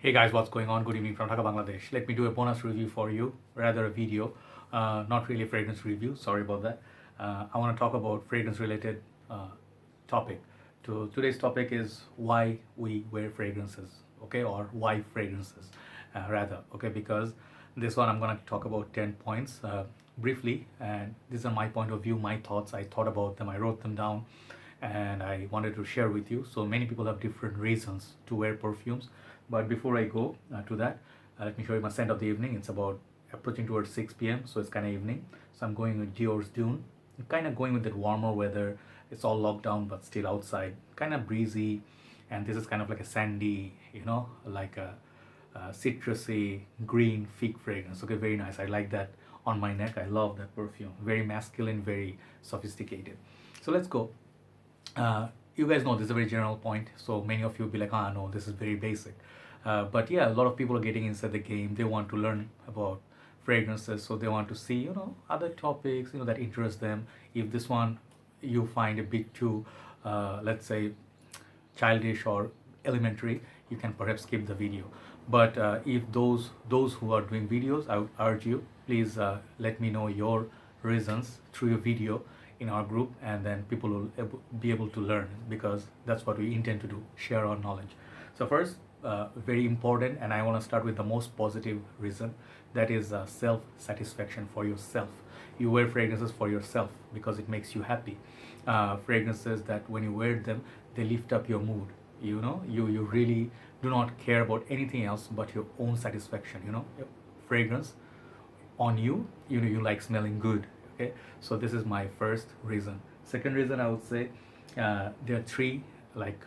Hey guys, what's going on? Good evening from Dhaka Bangladesh. Let me do a bonus review for you, rather a video, not really a fragrance review. Sorry about that. I want to talk about fragrance-related topic. Today's topic is why we wear fragrances, okay, or why fragrances, rather, okay, because this one I'm gonna talk about 10 points briefly, and these are my point of view, my thoughts. I thought about them, I wrote them down, and I wanted to share with you. So many people have different reasons to wear perfumes. But before I go to that, let me show you my scent of the evening. It's about approaching towards 6 p.m. So it's kind of evening. So I'm going with Dior's Dune. I'm kind of going with that warmer weather. It's all locked down, but still outside. Kind of breezy. And this is kind of like a sandy, like a citrusy green fig fragrance. Okay, very nice. I like that on my neck. I love that perfume. Very masculine, very sophisticated. So let's go. You guys know this is a very general point, so many of you will be like, ah, no, this is very basic. But yeah, a lot of people are getting inside the game. They want to learn about fragrances, so they want to see, other topics, that interest them. If this one you find a bit too, let's say, childish or elementary, you can perhaps skip the video. But if those who are doing videos, I would urge you, please let me know your reasons through your video in our group, and then people will be able to learn, because that's what we intend to do, share our knowledge. So first, very important, and I want to start with the most positive reason, that is self satisfaction for yourself. You wear fragrances for yourself because it makes you happy. Fragrances that when you wear them, they lift up your mood. You really do not care about anything else but your own satisfaction. Fragrance on you, you like smelling good. Okay, so this is my first reason. Second reason, I would say, there are three, like,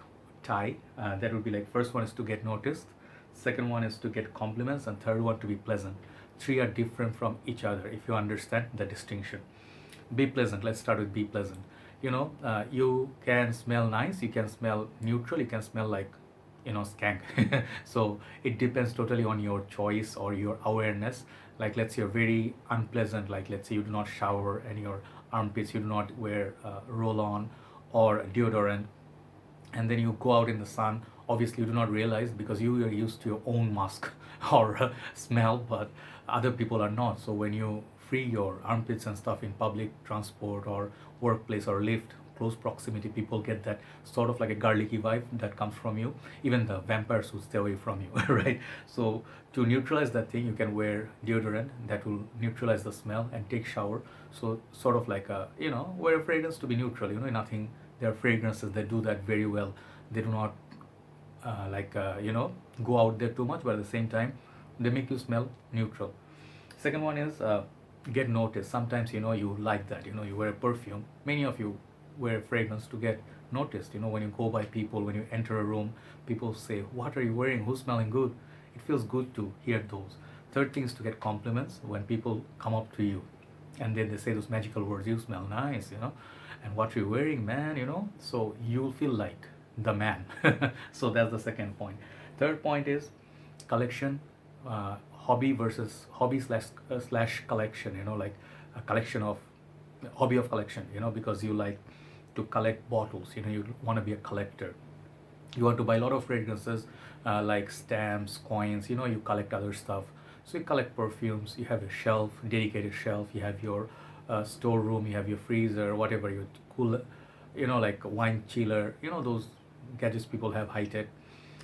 tie, that would be like, first one is to get noticed, second one is to get compliments, and third one to be pleasant. Three are different from each other, if you understand the distinction. Be pleasant. Let's start with be pleasant. You can smell nice, you can smell neutral, you can smell like, skank. So it depends totally on your choice or your awareness. Like, let's say you're very unpleasant, like, let's say you do not shower and your armpits, you do not wear roll on or deodorant, and then you go out in the sun. Obviously you do not realize, because you are used to your own musk or smell, but other people are not. So when you free your armpits and stuff in public transport or workplace or lift, close proximity, people get that sort of like a garlicky vibe that comes from you. Even the vampires will stay away from you. Right? So to neutralize that thing, you can wear deodorant that will neutralize the smell, and take shower. So sort of like a, wear a fragrance to be neutral. Nothing. There are fragrances that do that very well. They do not go out there too much, but at the same time they make you smell neutral. Second one is get noticed. Sometimes, you like that, you wear a perfume. Many of you wear fragrance to get noticed. When you go by people, when you enter a room, people say, what are you wearing, who's smelling good? It feels good to hear those. Third thing is to get compliments. When people come up to you and then they say those magical words, you smell nice, and what you're wearing, man, so you'll feel like the man. So that's the second point. Third point is collection, hobby versus hobby slash collection. Like a collection of hobby of collection. Because you like to collect bottles. You want to be a collector. You want to buy a lot of fragrances, like stamps, coins. You collect other stuff. So you collect perfumes. You have a shelf, dedicated shelf. You have your storeroom. You have your freezer, whatever, your cool, like wine chiller. Those gadgets people have, high tech.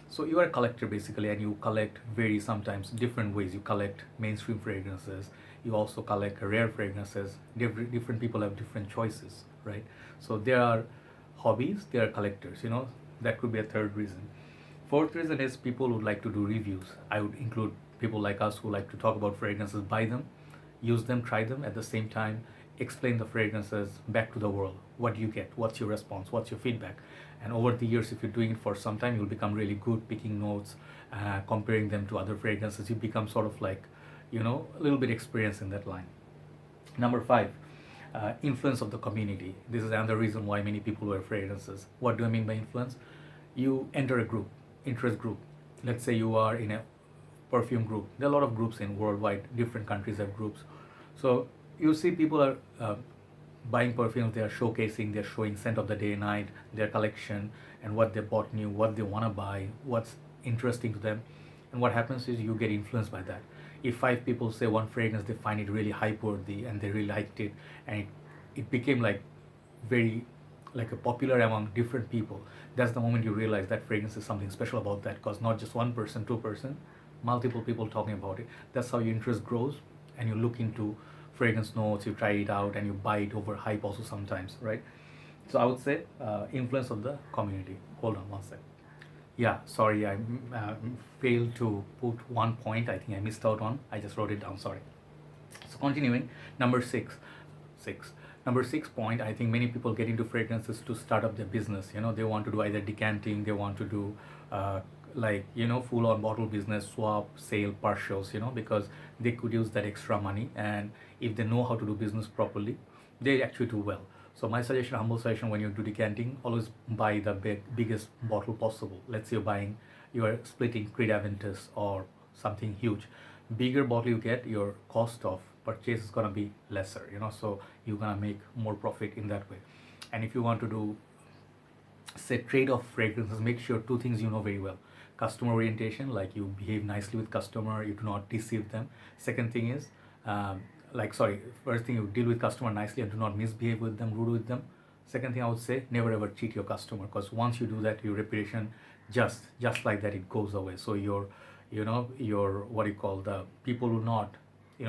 So you are a collector basically, and you collect very sometimes different ways. You collect mainstream fragrances. You also collect rare fragrances. Different people have different choices, right? So there are hobbies, there are collectors. That could be a third reason. Fourth reason is people would like to do reviews. I would include people like us who like to talk about fragrances, buy them, use them, try them, at the same time explain the fragrances back to the world. What do you get? What's your response? What's your feedback? And over the years, if you're doing it for some time, you'll become really good picking notes, comparing them to other fragrances. You become sort of like, a little bit experienced in that line. Number five, influence of the community. This is another reason why many people wear fragrances. What do I mean by influence? You enter a group, interest group. Let's say you are in a perfume group. There are a lot of groups in worldwide. Different countries have groups. So you see people are buying perfumes. They are showcasing. They're showing scent of the day, night, their collection, and what they bought new, what they want to buy, what's interesting to them. And what happens is you get influenced by that. If 5 people say one fragrance, they find it really hype worthy and they really liked it, and it became like very like a popular among different people. That's the moment you realize that fragrance is something special about that, because not just one person, two-person, multiple people talking about it. That's how your interest grows, and you look into fragrance notes, you try it out, and you buy it over hype also sometimes, right? So I would say influence of the community. Hold on one sec. Yeah, sorry, I failed to put one point. I think I missed out on. I just wrote it down. Sorry. So continuing, number six. Number 6 point. I think many people get into fragrances to start up their business. They want to do either decanting, they want to do full-on bottle business, swap, sale, partials. Because they could use that extra money, and if they know how to do business properly, they actually do well. So my suggestion, humble suggestion, when you do decanting, always buy the biggest bottle possible. Let's say you are splitting Creed Aventus or something huge. Bigger bottle you get, your cost of purchase is gonna be lesser. So you're gonna make more profit in that way. And if you want to do, say, trade-off fragrances, make sure two things you know very well: customer orientation, like you behave nicely with customer, you do not deceive them. Second thing is first thing, you deal with customer nicely and do not misbehave with them, rude with them. Second thing I would say, never ever cheat your customer, because once you do that, your reputation just like that, it goes away. So your what you call, the people will not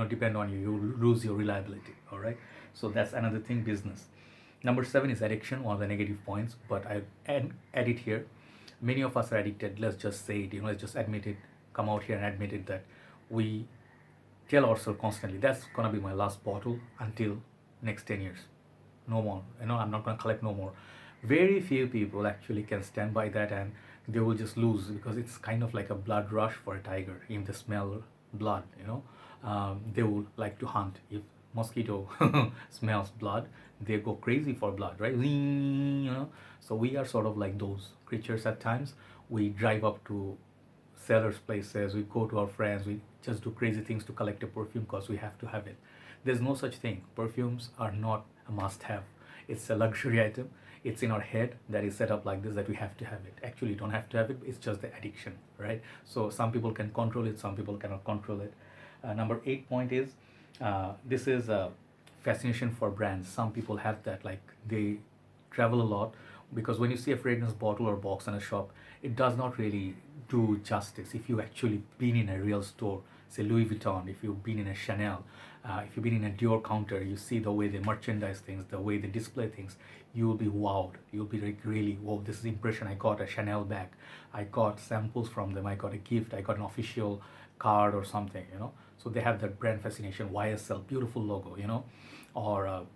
depend on you. You lose your reliability. All right. So that's another thing, business. Number 7 is addiction, one of the negative points, but I add it here. Many of us are addicted. Let's just say it. Let's just admit it. Come out here and admit it, that we tell ourselves constantly, that's gonna be my last bottle until next 10 years. No more. I'm not gonna collect no more. Very few people actually can stand by that, and they will just lose, because it's kind of like a blood rush for a tiger. If they smell blood, they will like to hunt. If mosquito smells blood, they go crazy for blood, right? So we are sort of like those creatures at times. We drive up to sellers' places, we go to our friends, we just do crazy things to collect a perfume because we have to have it. There's no such thing. Perfumes are not a must-have. It's a luxury item. It's in our head that is set up like this, that we have to have it. Actually, you don't have to have it. It's just the addiction, right? So some people can control it, some people cannot control it. Number 8 point is, this is a fascination for brands. Some people have that, like they travel a lot, because when you see a fragrance bottle or box in a shop, it does not really do justice. If you actually been in a real store, say Louis Vuitton, if you've been in a Chanel, if you've been in a Dior counter, you see the way they merchandise things, the way they display things, you will be wowed. You'll be like, really, wow, this is impression. I got a Chanel bag, I got samples from them, I got a gift, I got an official card or something. So they have that brand fascination. YSL, beautiful logo, or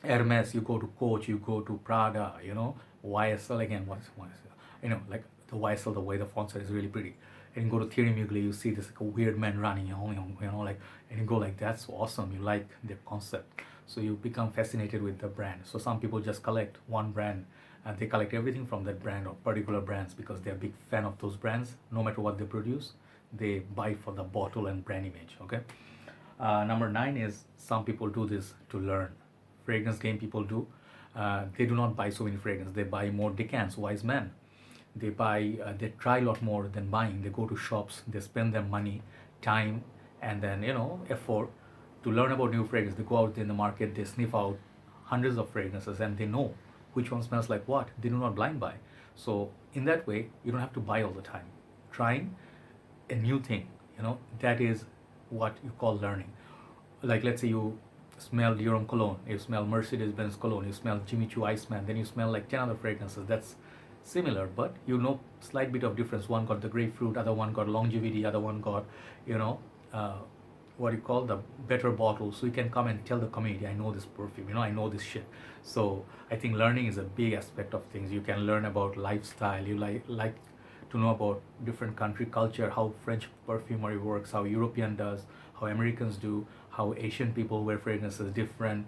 Hermes, you go to Coach, you go to Prada, YSL again, what's YSL? Like the YSL, the way the font size is really pretty. And you go to Thierry Mugler, you see this like a weird man running, like, and you go like, that's awesome. You like their concept, so you become fascinated with the brand. So some people just collect one brand, and they collect everything from that brand or particular brands because they're a big fan of those brands. No matter what they produce, they buy for the bottle and brand image. Okay. Number 9 is, some people do this to learn. Fragrance game people do. They do not buy so many fragrances. They buy more decants, wise men. They they try a lot more than buying. They go to shops, they spend their money, time, and then effort to learn about new fragrances. They go out in the market, they sniff out hundreds of fragrances, and they know which one smells like what. They do not blind buy. So in that way, you don't have to buy all the time. Trying a new thing, that is what you call learning. Like, let's say you smell Dior cologne, you smell Mercedes-Benz cologne, you smell Jimmy Choo Iceman, then you smell like 10 other fragrances. That's similar, but slight bit of difference. One got the grapefruit, other one got longevity, other one got what you call the better bottle. So you can come and tell the community, I know this perfume, I know this shit. So I think learning is a big aspect of things. You can learn about lifestyle. You like to know about different country culture, how French perfumery works, how European does, how Americans do, how Asian people wear fragrances, different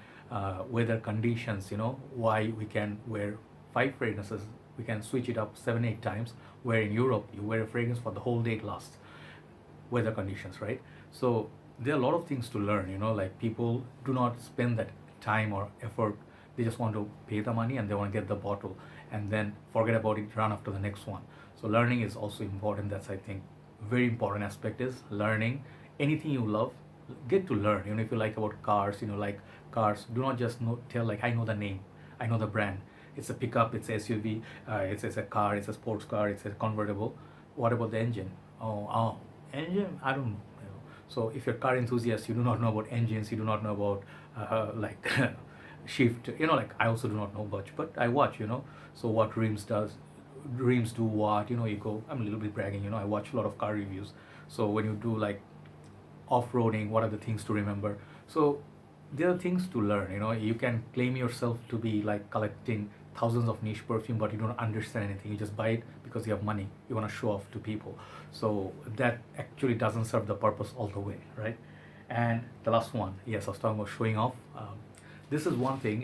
weather conditions, why we can wear 5 fragrances, we can switch it up 7-8 times, where in Europe you wear a fragrance for the whole day, it lasts. Weather conditions, right? So there are a lot of things to learn, like people do not spend that time or effort. They just want to pay the money and they want to get the bottle and then forget about it, run after the next one. So learning is also important. That's, I think, very important aspect is learning anything you love. Get to learn. If you like about cars, like cars, do not just tell like I know the name, I know the brand. It's a pickup, it's a SUV, it's a car, it's a sports car, it's a convertible. What about the engine? Oh, engine, I don't know. So if you're car enthusiast, you do not know about engines, you do not know about like shift, like I also do not know much, but I watch. So what rims do what, you go, I'm a little bit bragging, I watch a lot of car reviews. So when you do like off-roading, what are the things to remember? So there are things to learn. You can claim yourself to be like collecting thousands of niche perfume, but you don't understand anything. You just buy it because you have money, you want to show off to people. So that actually doesn't serve the purpose all the way, right? And the last one, yes, I was talking about showing off. This is one thing,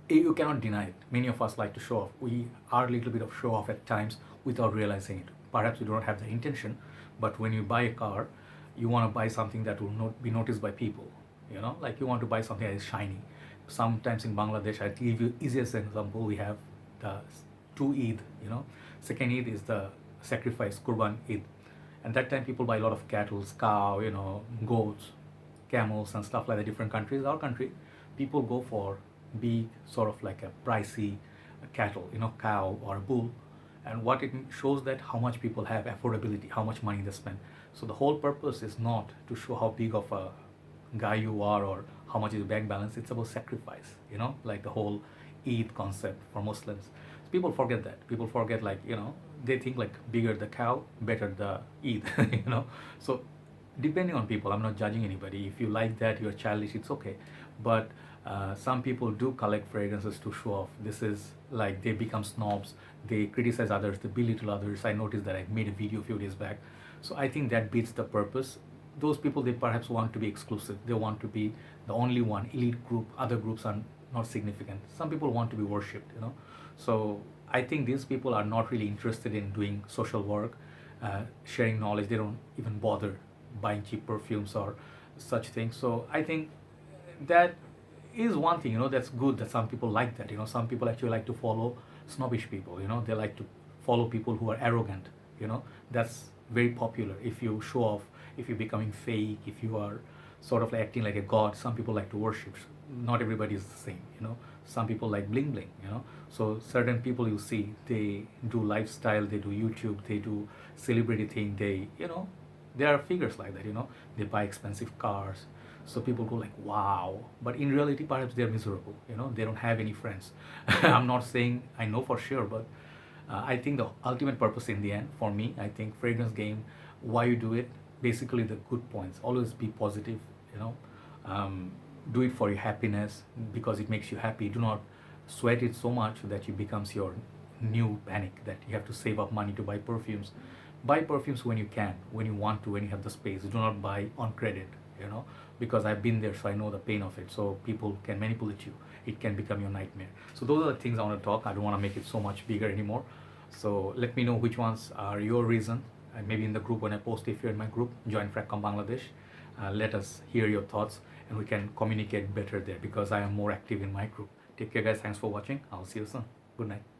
you cannot deny it. Many of us like to show off. We are a little bit of show off at times without realizing it. Perhaps you do not have the intention, but when you buy a car, you want to buy something that will not be noticed by people. Like you want to buy something that is shiny. Sometimes in Bangladesh, I give you easiest example. We have the two Eid. Second Eid is the sacrifice, Qurban Eid, and that time people buy a lot of cattle, cow, goats, camels, and stuff like that. Different countries. Our country, people go for big, sort of like a pricey cattle, cow or bull, and what it shows that how much people have affordability, how much money they spend. So the whole purpose is not to show how big of a guy you are or how much is your bank balance. It's about sacrifice, like the whole Eid concept for Muslims. So people forget that. People forget, like, they think like bigger the cow, better the Eid. So depending on people, I'm not judging anybody. If you like that, you're childish, it's okay. But some people do collect fragrances to show off. This is like they become snobs, they criticize others, they belittle others. I noticed that I made a video a few days back. So I think that beats the purpose. Those people, they perhaps want to be exclusive. They want to be the only one, elite group. Other groups are not significant. Some people want to be worshipped, So I think these people are not really interested in doing social work, sharing knowledge. They don't even bother buying cheap perfumes or such things. So I think that is one thing, that's good, that some people like that. Some people actually like to follow snobbish people. They like to follow people who are arrogant. That's very popular. If you show off, if you're becoming fake, if you are sort of like acting like a god, some people like to worship. Not everybody is the same. Some people like bling bling. So certain people you see, they do lifestyle, they do YouTube, they do celebrity thing, they there are figures like that. They buy expensive cars. So people go like, wow. But in reality, perhaps they're miserable. They don't have any friends. I'm not saying I know for sure, but I think the ultimate purpose in the end, for me, I think fragrance game, why you do it, basically the good points. Always be positive, do it for your happiness because it makes you happy. Do not sweat it so much that it becomes your new panic, that you have to save up money to buy perfumes. Buy perfumes when you can, when you want to, when you have the space. Do not buy on credit, because I've been there, so I know the pain of it. So people can manipulate you. It can become your nightmare. So those are the things I want to talk. I don't want to make it so much bigger anymore. So let me know which ones are your reason. Maybe in the group when I post, if you're in my group, join Dhaka Bangladesh. Let us hear your thoughts and we can communicate better there because I am more active in my group. Take care, guys. Thanks for watching. I'll see you soon. Good night.